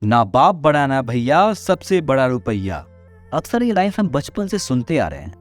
ना बाप बड़ा ना भैया, सबसे बड़ा रुपया। अक्सर ये लाइन हम बचपन से सुनते आ रहे हैं,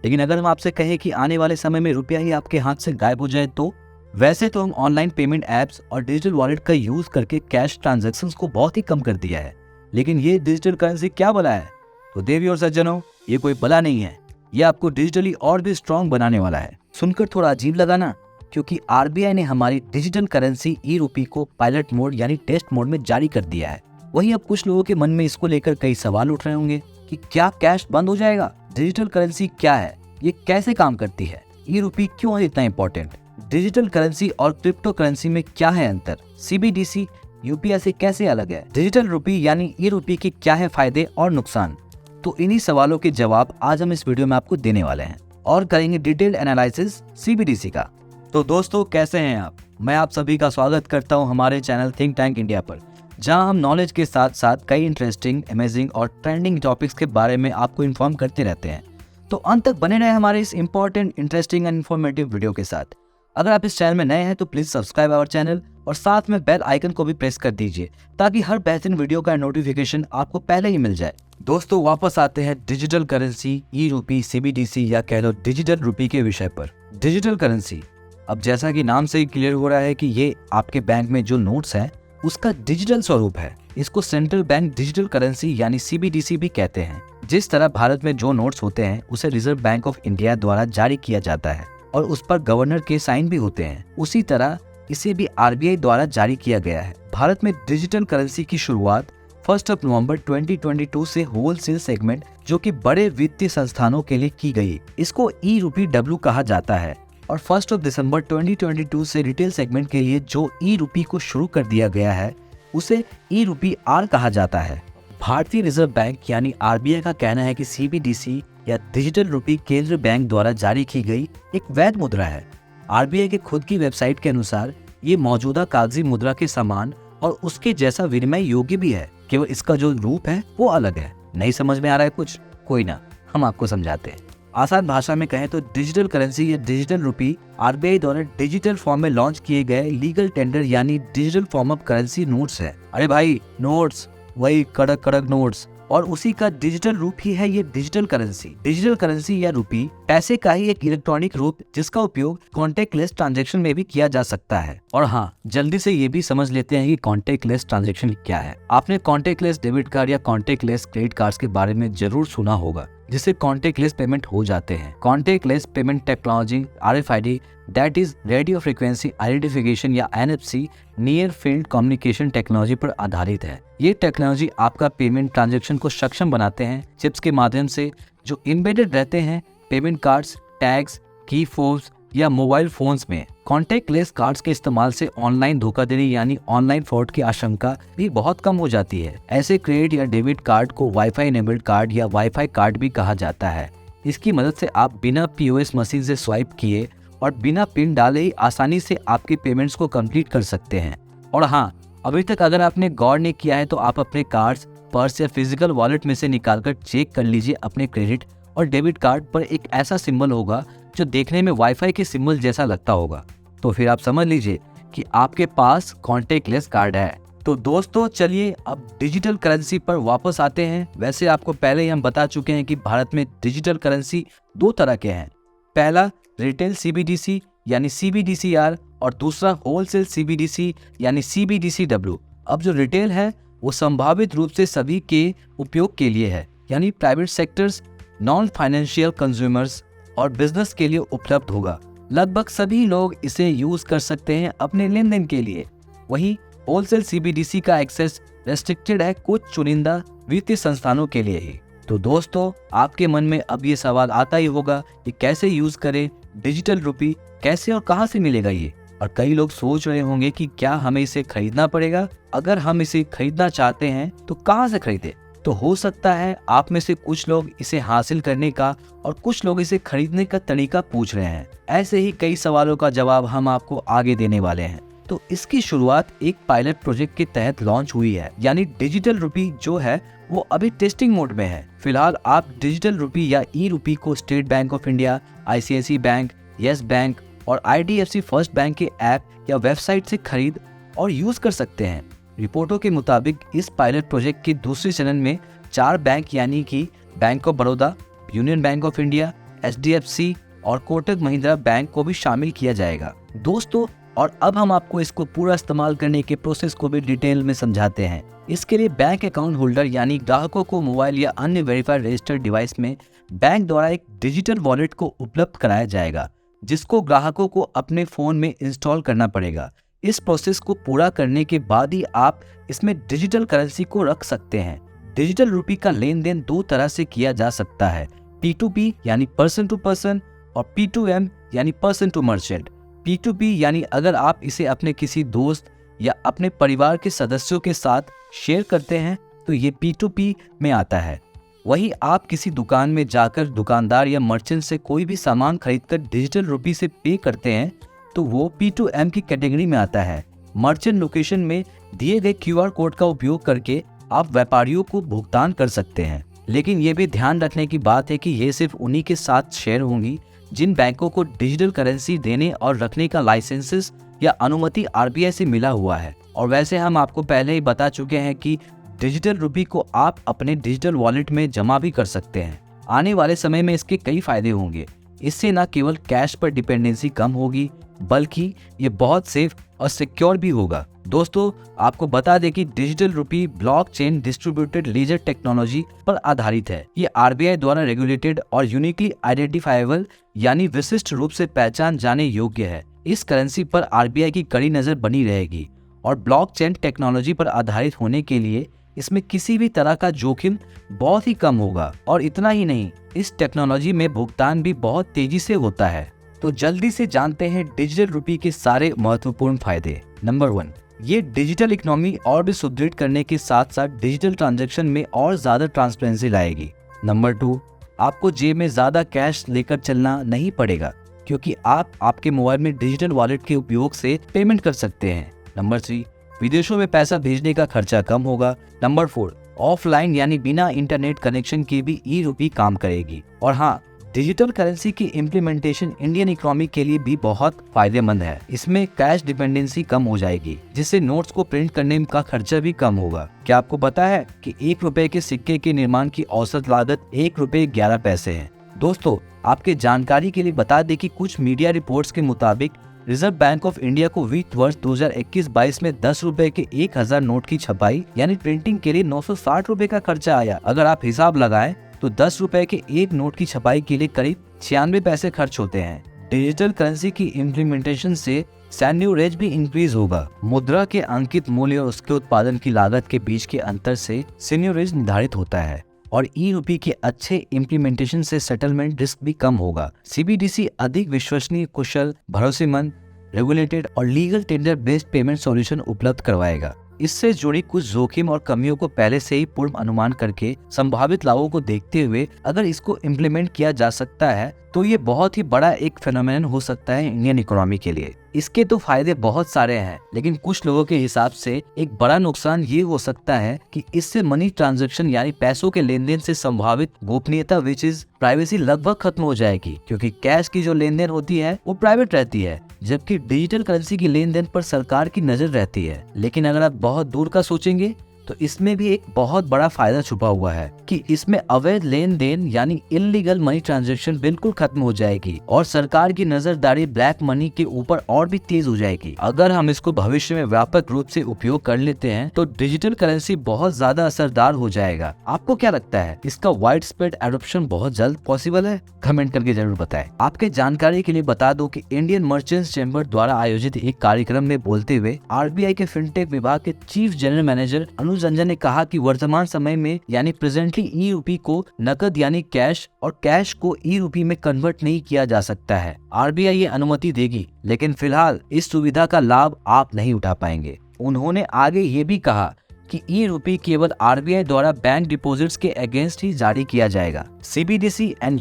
लेकिन अगर हम आपसे कहें कि आने वाले समय में रुपया ही आपके हाथ से गायब हो जाए तो? वैसे तो हम ऑनलाइन पेमेंट ऐप्स और डिजिटल वॉलेट का यूज करके कैश ट्रांजैक्शंस को बहुत ही कम कर दिया है, लेकिन ये डिजिटल करेंसी क्या बला है? तो देवी और सज्जनों, ये कोई बला नहीं है, ये आपको डिजिटली और भी स्ट्रॉन्ग बनाने वाला है। सुनकर थोड़ा अजीब लगा ना? क्योंकि आरबीआई ने हमारी डिजिटल करेंसी ई रूपी को पायलट मोड यानी टेस्ट मोड में जारी कर दिया है। वहीं अब कुछ लोगों के मन में इसको लेकर कई सवाल उठ रहे होंगे कि क्या कैश बंद हो जाएगा? डिजिटल करेंसी क्या है? ये कैसे काम करती है? ई रूपी क्यों है इतना इम्पोर्टेंट? डिजिटल करेंसी और क्रिप्टो करेंसी में क्या है अंतर? सीबीडीसी यूपीआई से कैसे अलग है? डिजिटल रूपी यानी ई रूपी के क्या है फायदे और नुकसान? तो इन्हीं सवालों के जवाब आज हम इस वीडियो में आपको देने वाले हैं और करेंगे डिटेल्ड एनालिसिस सीबीडीसी का। तो दोस्तों, कैसे हैं आप? मैं आप सभी का स्वागत करता हूं हमारे चैनल थिंक टैंक इंडिया पर, जहां हम नॉलेज के साथ साथ कई इंटरेस्टिंग, अमेजिंग और ट्रेंडिंग टॉपिक्स के बारे में आपको इन्फॉर्म करते रहते हैं। तो अंत तक बने रहे हमारे इस important, interesting and informative video के साथ। अगर आप इस चैनल में नए हैं तो प्लीज सब्सक्राइब आवर चैनल और साथ में बेल आइकन को भी प्रेस कर दीजिए ताकि हर बेहतरीन वीडियो का नोटिफिकेशन आपको पहले ही मिल जाए। दोस्तों, वापस आते हैं डिजिटल करेंसी, ई रूपी, सीबीडीसी या कह लो डिजिटल रूपी के विषय पर। डिजिटल करेंसी, अब जैसा कि नाम से ही क्लियर हो रहा है कि ये आपके बैंक में जो नोट्स हैं उसका डिजिटल स्वरूप है। इसको सेंट्रल बैंक डिजिटल करेंसी यानी सीबीडीसी भी कहते हैं। जिस तरह भारत में जो नोट्स होते हैं उसे रिजर्व बैंक ऑफ इंडिया द्वारा जारी किया जाता है और उस पर गवर्नर के साइन भी होते हैं, उसी तरह इसे भी आरबीआई द्वारा जारी किया गया है। भारत में डिजिटल करेंसी की शुरुआत 1 नवंबर 2022 से होलसेल सेगमेंट, जो कि बड़े वित्तीय संस्थानों के लिए की गई। इसको ई रूपी डब्ल्यू कहा जाता है और 1 दिसंबर 2022 से रिटेल सेगमेंट के लिए जो ई रूपी को शुरू कर दिया गया है उसे ई रूपी आर कहा जाता है। भारतीय रिजर्व बैंक यानी आरबीआई का कहना है कि सीबीडीसी या डिजिटल रूपी केंद्रीय बैंक द्वारा जारी की गई एक वैध मुद्रा है। आरबीआई के खुद की वेबसाइट के अनुसार ये मौजूदा कागजी मुद्रा के समान और उसके जैसा विनिमय योग्य भी है, केवल इसका जो रूप है वो अलग है। नहीं समझ में आ रहा है कुछ? कोई ना, हम आपको समझाते हैं। आसान भाषा में कहें तो डिजिटल करेंसी या डिजिटल रूपी आरबीआई द्वारा डिजिटल फॉर्म में लॉन्च किए गए लीगल टेंडर यानी digital form of currency notes है। अरे भाई, नोट्स, वही कड़क कड़क नोट्स, और उसी का डिजिटल रूप ही है ये डिजिटल करेंसी। डिजिटल करेंसी या रूपी पैसे का ही एक इलेक्ट्रॉनिक रूप जिसका उपयोग कॉन्टेक्टलेस ट्रांजैक्शन में भी किया जा सकता है। और हाँ, जल्दी से ये भी समझ लेते हैं कि कॉन्टेक्टलेस ट्रांजैक्शन क्या है। आपने कॉन्टेक्टलेस डेबिट कार्ड या कॉन्टेक्टलेस क्रेडिट कार्ड के बारे में जरूर सुना होगा, जिससे कॉन्टेक्टलेस पेमेंट हो जाते हैं। Contactless payment technology RFID, that is radio frequency identification या NFC, near field communication technology पर आधारित है। ये टेक्नोलॉजी आपका पेमेंट ट्रांजैक्शन को सक्षम बनाते हैं चिप्स के माध्यम से जो एम्बेडेड रहते हैं पेमेंट कार्ड्स, टैग्स, की फोब्स या मोबाइल फोन्स में। कॉन्टेक्टलेस कार्ड्स के इस्तेमाल से ऑनलाइन धोखाधड़ी यानी ऑनलाइन फ्रॉड की आशंका भी बहुत कम हो जाती है। ऐसे क्रेडिट या डेबिट कार्ड को वाईफाई इनेबल्ड कार्ड या वाईफाई कार्ड भी कहा जाता है। इसकी मदद से आप बिना पीओएस मशीन से स्वाइप किए और बिना पिन डाले ही आसानी से आपके पेमेंट्स को कंप्लीट कर सकते हैं। और हाँ, अभी तक अगर आपने गौर नहीं किया है तो आप अपने कार्ड्स, पर्स या फिजिकल वॉलेट में से निकालकर चेक कर लीजिए। अपने क्रेडिट और डेबिट कार्ड पर एक ऐसा सिंबल होगा जो देखने में वाईफाई के सिंबल जैसा लगता होगा, तो फिर आप समझ लीजिए कि आपके पास कॉन्टेक्टलेस कार्ड है। तो दोस्तों, चलिए अब डिजिटल करेंसी पर वापस आते हैं। वैसे आपको पहले ही हम बता चुके हैं कि भारत में डिजिटल करेंसी दो तरह के हैं। पहला रिटेल सीबीडीसी यानी सीबीडीसीआर और दूसरा होलसेल सीबीडीसी यानी सीबीडीसीडब्ल्यू। अब जो रिटेल है वो संभावित रूप से सभी के उपयोग के लिए है, यानी private sectors, non financial consumers और बिजनेस के लिए उपलब्ध होगा। लगभग सभी लोग इसे यूज कर सकते हैं अपने लेन देन के लिए। वहीं होलसेल सीबीडीसी का एक्सेस रेस्ट्रिक्टेड है कुछ चुनिंदा वित्तीय संस्थानों के लिए ही। तो दोस्तों, आपके मन में अब ये सवाल आता ही होगा कि कैसे यूज करें डिजिटल रूपी, कैसे और कहां से मिलेगा ये। और कई लोग सोच रहे होंगे कि क्या हमें इसे खरीदना पड़ेगा? अगर हम इसे खरीदना चाहते हैं तो कहां से खरीदें? तो हो सकता है आप में से कुछ लोग इसे हासिल करने का और कुछ लोग इसे खरीदने का तरीका पूछ रहे हैं। ऐसे ही कई सवालों का जवाब हम आपको आगे देने वाले हैं। तो इसकी शुरुआत एक पायलट प्रोजेक्ट के तहत लॉन्च हुई है, यानी डिजिटल रूपी जो है वो अभी टेस्टिंग मोड में है। फिलहाल आप डिजिटल रूपी या ई रूपी को state bank of India, ICICI bank, yes bank और आईडीएफसी फर्स्ट बैंक के ऐप या वेबसाइट से खरीद और यूज कर सकते हैं। रिपोर्टों के मुताबिक इस पायलट प्रोजेक्ट के दूसरे चरण में 4 बैंक यानी कि bank of Baroda, union bank of India, HDFC और कोटक महिंद्रा बैंक को भी शामिल किया जाएगा। दोस्तों, और अब हम आपको इसको पूरा इस्तेमाल करने के प्रोसेस को भी डिटेल में समझाते हैं। इसके लिए बैंक अकाउंट होल्डर यानी ग्राहकों को मोबाइल या अन्य वेरीफाइड रजिस्टर्ड डिवाइस में बैंक द्वारा एक डिजिटल वॉलेट को उपलब्ध कराया जाएगा, जिसको ग्राहकों को अपने फ़ोन में इंस्टॉल करना पड़ेगा। इस प्रोसेस को पूरा करने के बाद ही आप इसमें डिजिटल करेंसी को रख सकते हैं। डिजिटल रुपी का लेन देन 2 तरह से किया जा सकता है, P2P यानी पर्सन टू पर्सन और P2M यानी पर्सन टू मर्चेंट। P2P यानी अगर आप इसे अपने किसी दोस्त या अपने परिवार के सदस्यों के साथ शेयर करते हैं तो ये P2P में आता है। वहीं आप किसी दुकान में जाकर दुकानदार या मर्चेंट से कोई भी सामान खरीदकर डिजिटल रुपी से पे करते हैं तो वो P2M की कैटेगरी में आता है। मर्चेंट लोकेशन में दिए गए QR कोड का उपयोग करके आप व्यापारियों को भुगतान कर सकते हैं। लेकिन ये भी ध्यान रखने की बात है कि ये सिर्फ उन्हीं के साथ शेयर होंगी जिन बैंकों को डिजिटल करेंसी देने और रखने का लाइसेंसेस या अनुमति RBI से मिला हुआ है। और वैसे हम आपको पहले ही बता चुके हैं कि डिजिटल रुपी को आप अपने डिजिटल वॉलेट में जमा भी कर सकते हैं। आने वाले समय में इसके कई फायदे होंगे। इससे न केवल कैश पर डिपेंडेंसी कम होगी बल्कि ये बहुत सेफ और सिक्योर भी होगा। दोस्तों, आपको बता दें कि digital rupee blockchain distributed laser technology पर आधारित है। ये RBI द्वारा रेगुलेटेड और यूनिकली आइडेंटिफाइबल यानी विशिष्ट रूप से पहचान जाने योग्य है। इस करेंसी पर RBI की कड़ी नजर बनी रहेगी और ब्लॉकचेन टेक्नोलॉजी पर आधारित होने के लिए इसमें किसी भी तरह का जोखिम बहुत ही कम होगा। और इतना ही नहीं, इस टेक्नोलॉजी में भुगतान भी बहुत तेजी से होता है। तो जल्दी से जानते हैं डिजिटल रुपी के सारे महत्वपूर्ण फायदे। नंबर 1, ये डिजिटल इकोनॉमी और भी सुदृढ़ करने के साथ साथ डिजिटल ट्रांजैक्शन में और ज्यादा ट्रांसपेरेंसी लाएगी। नंबर 2, आपको जेब में ज्यादा कैश लेकर चलना नहीं पड़ेगा क्योंकि आप आपके मोबाइल में डिजिटल वॉलेट के उपयोग से पेमेंट कर सकते हैं। नंबर 3, विदेशों में पैसा भेजने का खर्चा कम होगा। नंबर 4, ऑफलाइन यानी बिना इंटरनेट कनेक्शन के भी ई-रुपी काम करेगी। और हाँ, डिजिटल करेंसी की इम्प्लीमेंटेशन इंडियन इकोनॉमी के लिए भी बहुत फायदेमंद है। इसमें कैश डिपेंडेंसी कम हो जाएगी जिससे नोट्स को प्रिंट करने का खर्चा भी कम होगा। क्या आपको पता है कि 1 रुपए के सिक्के के निर्माण की औसत लागत 1 रुपए 11 पैसे है। दोस्तों, आपके जानकारी के लिए बता दें कि कुछ मीडिया रिपोर्ट्स के मुताबिक रिजर्व बैंक ऑफ इंडिया को वित्त वर्ष 2021-22 में 10 रुपए के 1000 नोट की छपाई यानी प्रिंटिंग के लिए 960 रुपए का खर्चा आया। अगर आप हिसाब लगाएं तो 10 रुपए के एक नोट की छपाई के लिए करीब 96 पैसे खर्च होते हैं। डिजिटल करेंसी की इम्प्लीमेंटेशन से सैन्यूरेज भी इंक्रीज होगा। मुद्रा के अंकित मूल्य और उसके उत्पादन की लागत के बीच के अंतर से सैन्यूरेज निर्धारित होता है और ई-रुपी के अच्छे इम्प्लीमेंटेशन से सेटलमेंट रिस्क भी कम होगा। CBDC अधिक विश्वसनीय, कुशल, भरोसेमंद, रेगुलेटेड और legal tender based payment solution उपलब्ध करवाएगा। इससे जुड़ी कुछ जोखिम और कमियों को पहले से ही पूर्व अनुमान करके संभावित लाभों को देखते हुए अगर इसको इम्प्लीमेंट किया जा सकता है तो ये बहुत ही बड़ा एक फेनोमेनन हो सकता है इंडियन इकोनॉमी के लिए। इसके तो फायदे बहुत सारे हैं, लेकिन कुछ लोगों के हिसाब से एक बड़ा नुकसान ये हो सकता है कि इससे मनी ट्रांजैक्शन यानी पैसों के लेन देन से संभावित गोपनीयता विच इज प्राइवेसी लगभग खत्म हो जाएगी, क्योंकि कैश की जो लेन देन होती है वो प्राइवेट रहती है, जबकि डिजिटल करेंसी की लेन देन पर सरकार की नजर रहती है। लेकिन अगर आप बहुत दूर का सोचेंगे तो इसमें भी एक बहुत बड़ा फायदा छुपा हुआ है कि इसमें अवैध लेन देन यानी इलीगल मनी ट्रांजैक्शन बिल्कुल खत्म हो जाएगी और सरकार की नजरदारी ब्लैक मनी के ऊपर और भी तेज हो जाएगी। अगर हम इसको भविष्य में व्यापक रूप से उपयोग कर लेते हैं तो डिजिटल करेंसी बहुत ज्यादा असरदार हो जाएगा। आपको क्या लगता है, इसका वाइड स्प्रेड एडॉप्शन बहुत जल्द पॉसिबल है? कमेंट करके जरूर बताएं। आपके जानकारी के लिए बता दो कि इंडियन मर्चेंट्स चैम्बर द्वारा आयोजित एक कार्यक्रम में बोलते हुए RBI के फिनटेक विभाग के चीफ जनरल मैनेजर अनुज रंजन ने कहा कि वर्तमान समय में यानी प्रेजेंटली ई-रुपी को नकद यानी कैश और कैश को ई-रुपी में कन्वर्ट नहीं किया जा सकता है। RBI ये अनुमति देगी, लेकिन फिलहाल इस सुविधा का लाभ आप नहीं उठा पाएंगे। उन्होंने आगे ये भी कहा कि ई-रुपी केवल RBI द्वारा बैंक डिपॉजिट्स के अगेंस्ट ही जारी किया जाएगा। CBDC एंड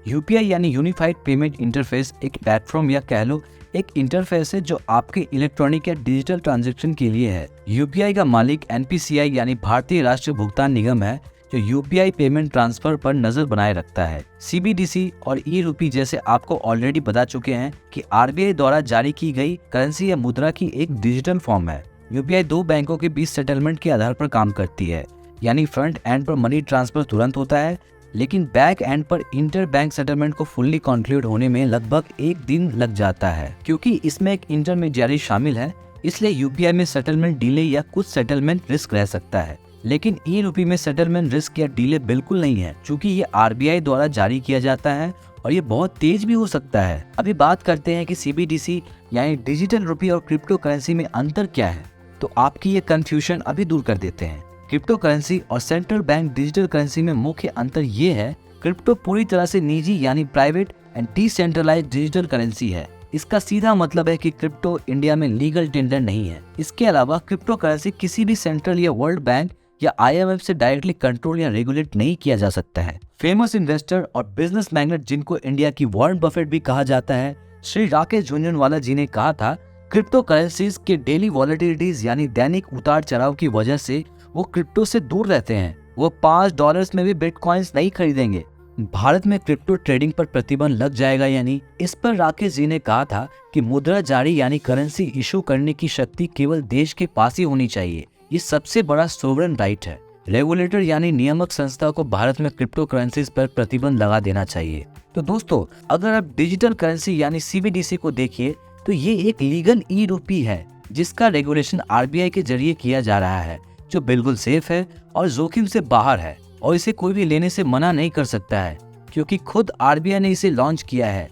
UPI यानी यूनिफाइड पेमेंट इंटरफेस एक प्लेटफॉर्म या कह लो एक इंटरफेस है जो आपके इलेक्ट्रॉनिक या डिजिटल ट्रांजैक्शन के लिए है। UPI का मालिक NPCI यानी भारतीय राष्ट्रीय भुगतान निगम है, जो UPI पेमेंट ट्रांसफर पर नजर बनाए रखता है। CBDC और ई-रुपी जैसे आपको ऑलरेडी बता चुके हैं कि RBI द्वारा जारी की गई करेंसी या मुद्रा की एक डिजिटल फॉर्म है यूपीआई दो बैंकों के बीच सेटलमेंट के आधार पर काम करती है, यानी फ्रंट एंड पर मनी ट्रांसफर तुरंत होता है, लेकिन बैक एंड पर इंटर बैंक सेटलमेंट को फुल्ली कंक्लूड होने में लगभग 1 दिन लग जाता है। क्योंकि इसमें एक इंटरमीडियरी शामिल है, इसलिए यूपीआई में सेटलमेंट डिले या कुछ सेटलमेंट रिस्क रह सकता है, लेकिन ई रूपी में सेटलमेंट रिस्क या डिले बिल्कुल नहीं है, क्योंकि ये आरबीआई द्वारा जारी किया जाता है और ये बहुत तेज भी हो सकता है। अभी बात करते हैं कि सीबीडीसी यानी डिजिटल रुपी और क्रिप्टो करेंसी में अंतर क्या है, तो आपकी ये कंफ्यूजन अभी दूर कर देते हैं। क्रिप्टो करेंसी और सेंट्रल बैंक डिजिटल करेंसी में मुख्य अंतर ये है, क्रिप्टो पूरी तरह से निजी यानी private and decentralised digital currency है। इसका सीधा मतलब है कि क्रिप्टो इंडिया में लीगल टेंडर नहीं है। इसके अलावा क्रिप्टो करेंसी किसी भी सेंट्रल या वर्ल्ड बैंक या आईएमएफ से डायरेक्टली कंट्रोल या रेगुलेट नहीं किया जा सकता है। फेमस इन्वेस्टर और बिजनेस मैग्नेट जिनको इंडिया की वॉरेन बफेट भी कहा जाता है, श्री राकेश झुनझुनवाला जी ने कहा था, क्रिप्टो करेंसीज के डेली वॉलेटिलिटीज यानी दैनिक उतार चढ़ाव की वजह से वो क्रिप्टो से दूर रहते हैं। वो $5 में भी बिटकॉइंस नहीं खरीदेंगे। भारत में क्रिप्टो ट्रेडिंग पर प्रतिबंध लग जाएगा यानी, इस पर राकेश जी ने कहा था कि मुद्रा जारी यानी करेंसी इशू करने की शक्ति केवल देश के पास ही होनी चाहिए। ये सबसे बड़ा सोवरेन राइट है। रेगुलेटर यानी नियामक संस्था को भारत में क्रिप्टो करेंसीज पर प्रतिबंध लगा देना चाहिए। तो दोस्तों, अगर आप डिजिटल करेंसी यानी सीबीडीसी को देखिए तो ये एक लीगल ई रूपी है जिसका रेगुलेशन आरबीआई के जरिए किया जा रहा है, जो बिल्कुल सेफ है और जोखिम से बाहर है, और इसे कोई भी लेने से मना नहीं कर सकता है क्योंकि खुद आरबीआई ने इसे लॉन्च किया है।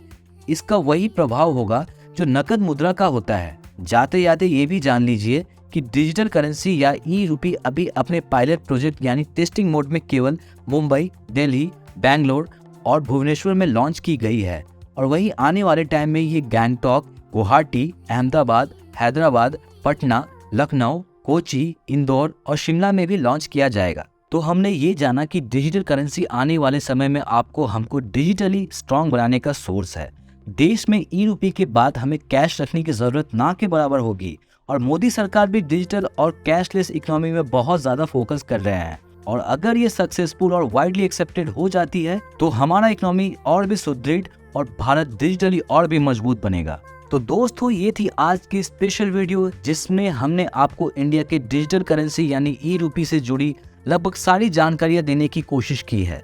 इसका वही प्रभाव होगा जो नकद मुद्रा का होता है। जाते जाते ये भी जान लीजिए कि डिजिटल करेंसी या ई रूपी अभी अपने पायलट प्रोजेक्ट यानी टेस्टिंग मोड में केवल मुंबई, दिल्ली, बेंगलोर और भुवनेश्वर में लॉन्च की गई है, और वही आने वाले टाइम में ये गैंगटॉक, गुवाहाटी, अहमदाबाद, हैदराबाद, पटना, लखनऊ, कोची, इंदौर और शिमला में भी लॉन्च किया जाएगा। तो हमने ये जाना कि डिजिटल करेंसी आने वाले समय में हमको डिजिटली स्ट्रांग बनाने का सोर्स है। देश में ई रूपी के बाद हमें कैश रखने की जरूरत ना के बराबर होगी, और मोदी सरकार भी डिजिटल और कैशलेस इकोनॉमी में बहुत ज्यादा फोकस कर रहे हैं, और अगर ये सक्सेसफुल और वाइडली एक्सेप्टेड हो जाती है तो हमारा इकोनॉमी और भी सुदृढ़ और भारत डिजिटली और भी मजबूत बनेगा। तो दोस्तों, ये थी आज की स्पेशल वीडियो जिसमें हमने आपको इंडिया के डिजिटल करेंसी यानी ई रूपी से जुड़ी लगभग सारी जानकारियां देने की कोशिश की है।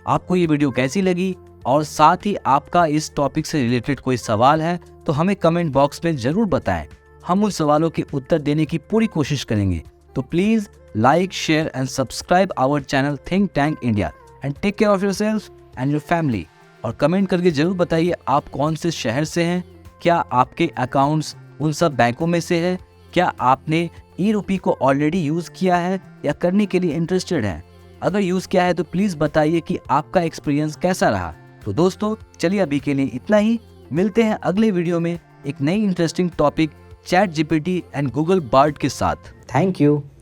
आपको ये वीडियो कैसी लगी, और साथ ही आपका इस टॉपिक से रिलेटेड कोई सवाल है तो हमें कमेंट बॉक्स में जरूर बताएं। हम उन सवालों के उत्तर देने की पूरी कोशिश करेंगे। तो please like, share and subscribe our channel think tank India and take care of yourself and your family. और कमेंट करके जरूर बताइए आप कौन से शहर से हैं, क्या आपके अकाउंट्स उन सब बैंकों में से है, क्या आपने ई रूपी को ऑलरेडी यूज़ किया है या करने के लिए इंटरेस्टेड हैं। अगर यूज़ किया है तो प्लीज़ बताइए कि आपका एक्सपीरियंस कैसा रहा। तो दोस्तों, चलिए अभी के लिए इतना ही। मिलते हैं अगले वीडियो में एक नई interesting topic chat GPT and Google Bard के साथ। Thank you.